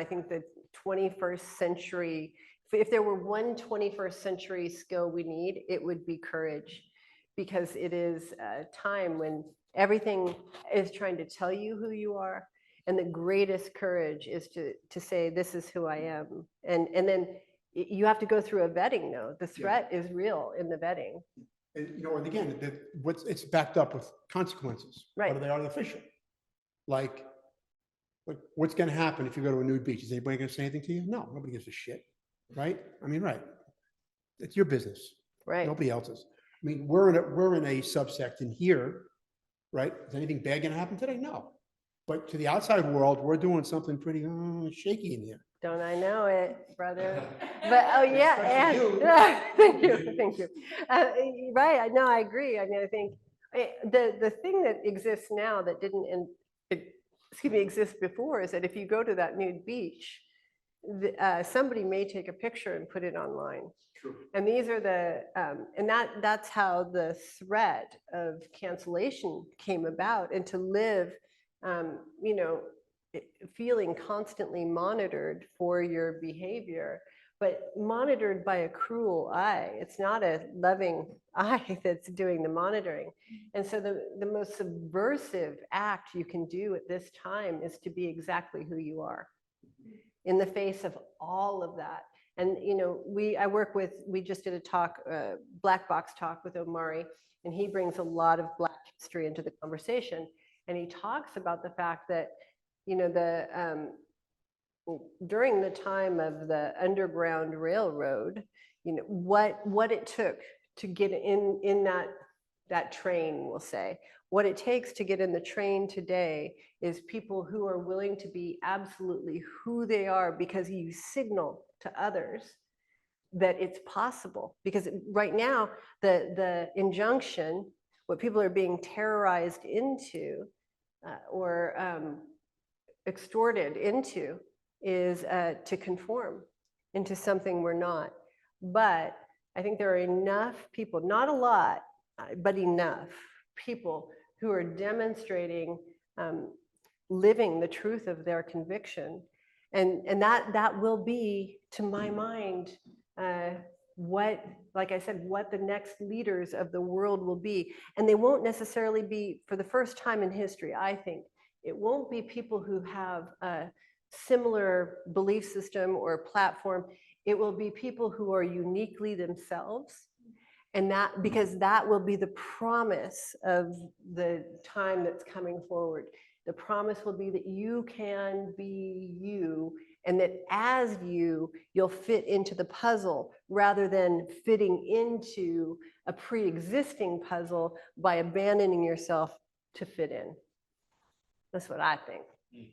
I think the 21st century, if there were one 21st century skill we need, it would be courage, because it is a time when everything is trying to tell you who you are. And the greatest courage is to say, this is who I am. And then you have to go through a vetting, though. The threat is real in the vetting. And, and again, it's backed up with consequences. Right. Whether they are artificial. Like what's going to happen if you go to a nude beach? Is anybody going to say anything to you? No, nobody gives a shit. Right? I mean, right. It's your business. Right. Nobody else's. I mean, we're in a subsect in here, right? Is anything bad going to happen today? No. But to the outside world, we're doing something pretty shaky in here. Don't I know it, brother? But oh yeah, thank you. Right, I know, I agree. I mean, I think the thing that exists now that didn't exist before is that if you go to that nude beach, somebody may take a picture and put it online. True. And these are and that's how the threat of cancellation came about, and to live, feeling constantly monitored for your behavior, but monitored by a cruel eye. It's not a loving eye that's doing the monitoring. And so the most subversive act you can do at this time is to be exactly who you are in the face of all of that. And we just did a talk, black box talk with Omari, and he brings a lot of Black history into the conversation. And he talks about the fact that during the time of the Underground Railroad, what it took to get in that train, we'll say, what it takes to get in the train today is people who are willing to be absolutely who they are, because you signal to others that it's possible. Because right now, the injunction, what people are being terrorized into or extorted into is to conform into something we're not. But I think there are enough people, not a lot, but enough people who are demonstrating living the truth of their conviction. And that will be, to my mind, like I said, what the next leaders of the world will be. And they won't necessarily be, for the first time in history, I think, it won't be people who have a similar belief system or platform. It will be people who are uniquely themselves. And because that will be the promise of the time that's coming forward. The promise will be that you can be you, and that as you'll fit into the puzzle rather than fitting into a pre-existing puzzle by abandoning yourself to fit in. That's what I think.